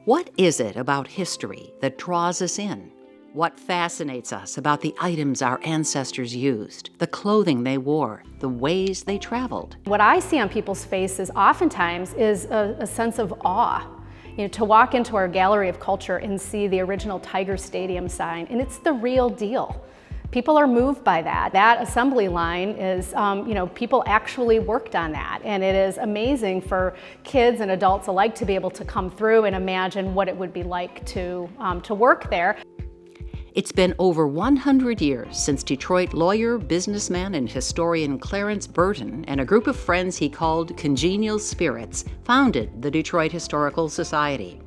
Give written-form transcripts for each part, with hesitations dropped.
What is it about history that draws us in? What fascinates us about the items our ancestors used, the clothing they wore, the ways they traveled? What I see on people's faces oftentimes is a sense of awe. To walk into our gallery of culture and see the original Tiger Stadium sign, and it's the real deal. People are moved by that. That assembly line is, people actually worked on that. And it is amazing for kids and adults alike to be able to come through and imagine what it would be like to work there. It's been over 100 years since Detroit lawyer, businessman, and historian Clarence Burton and a group of friends he called Congenial Spirits founded the Detroit Historical Society.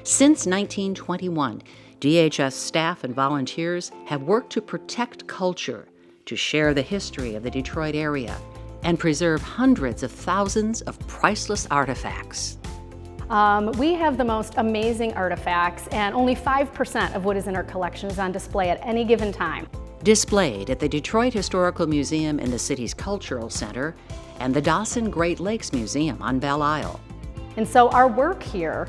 Since 1921, DHS staff and volunteers have worked to protect culture, to share the history of the Detroit area, and preserve hundreds of thousands of priceless artifacts. We have the most amazing artifacts, and only 5% of what is in our collection is on display at any given time. Displayed at the Detroit Historical Museum in the city's Cultural Center and the Dawson Great Lakes Museum on Belle Isle. And so our work here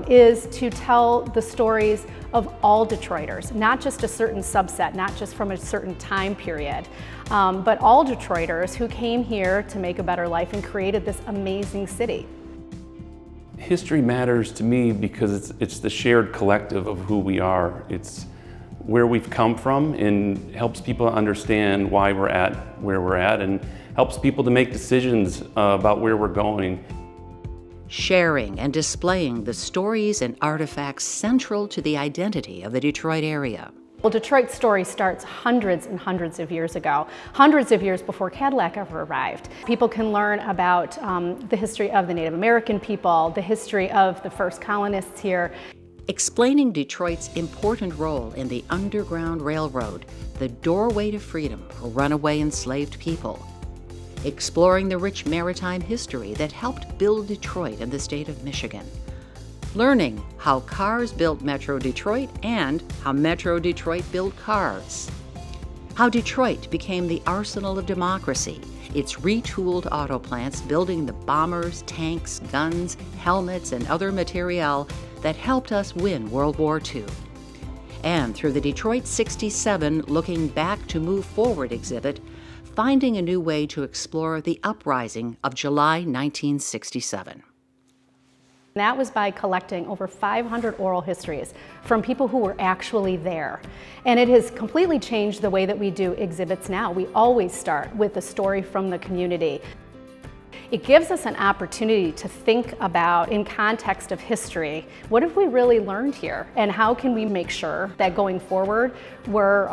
is to tell the stories of all Detroiters, not just a certain subset, not just from a certain time period, but all Detroiters who came here to make a better life and created this amazing city. History matters to me because it's the shared collective of who we are. It's where we've come from and helps people understand why we're at where we're at and helps people to make decisions about where we're going. Sharing and displaying the stories and artifacts central to the identity of the Detroit area. Well, Detroit's story starts hundreds and hundreds of years ago, hundreds of years before Cadillac ever arrived. People can learn about the history of the Native American people, the history of the first colonists here. Explaining Detroit's important role in the Underground Railroad, the doorway to freedom for runaway enslaved people. Exploring the rich maritime history that helped build Detroit and the state of Michigan. Learning how cars built Metro Detroit and how Metro Detroit built cars. How Detroit became the arsenal of democracy, its retooled auto plants building the bombers, tanks, guns, helmets, and other materiel that helped us win World War II. And through the Detroit 67 Looking Back to Move Forward exhibit, finding a new way to explore the uprising of July 1967. That was by collecting over 500 oral histories from people who were actually there. And it has completely changed the way that we do exhibits now. We always start with a story from the community. It gives us an opportunity to think about, in context of history, what have we really learned here? And how can we make sure that going forward, we're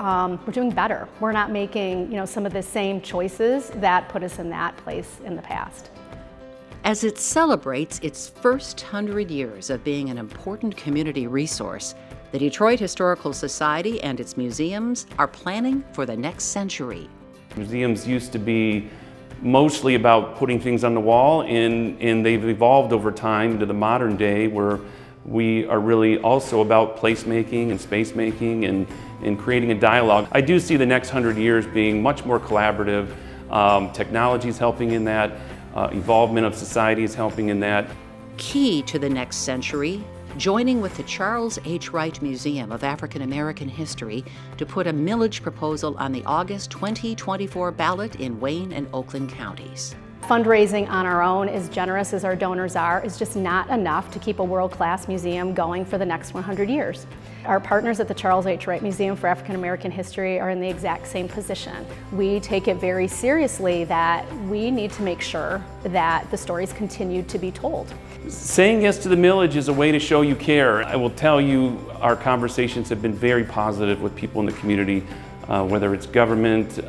doing better? We're not making some of the same choices that put us in that place in the past. As it celebrates its first 100 years of being an important community resource, the Detroit Historical Society and its museums are planning for the next century. Museums used to be mostly about putting things on the wall, and they've evolved over time to the modern day where we are really also about placemaking and space making and creating a dialogue. I do see the next 100 years being much more collaborative. Technology is helping in that. Involvement of society is helping in that. Key to the next century, joining with the Charles H. Wright Museum of African American History to put a millage proposal on the August 2024 ballot in Wayne and Oakland counties. Fundraising on our own, as generous as our donors are, is just not enough to keep a world-class museum going for the next 100 years. Our partners at the Charles H. Wright Museum for African American History are in the exact same position. We take it very seriously that we need to make sure that the stories continue to be told. Saying yes to the millage is a way to show you care. I will tell you, our conversations have been very positive with people in the community, whether it's government,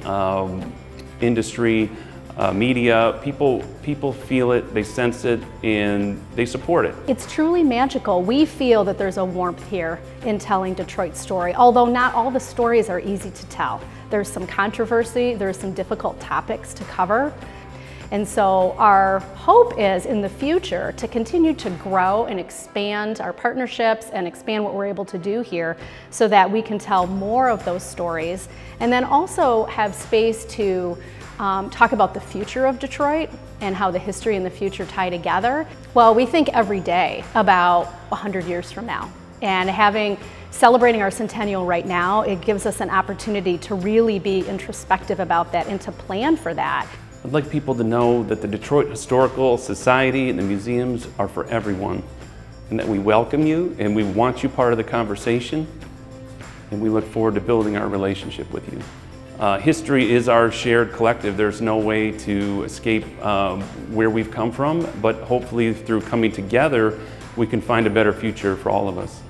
industry, media. People feel it, they sense it, and they support it. It's truly magical. We feel that there's a warmth here in telling Detroit's story, although not all the stories are easy to tell. There's some controversy, there's some difficult topics to cover. And so our hope is in the future to continue to grow and expand our partnerships and expand what we're able to do here so that we can tell more of those stories and then also have space to talk about the future of Detroit and how the history and the future tie together. Well, we think every day about 100 years from now. And celebrating our centennial right now, it gives us an opportunity to really be introspective about that and to plan for that. I'd like people to know that the Detroit Historical Society and the museums are for everyone, and that we welcome you and we want you part of the conversation, and we look forward to building our relationship with you. History is our shared collective. There's no way to escape where we've come from, but hopefully through coming together, we can find a better future for all of us.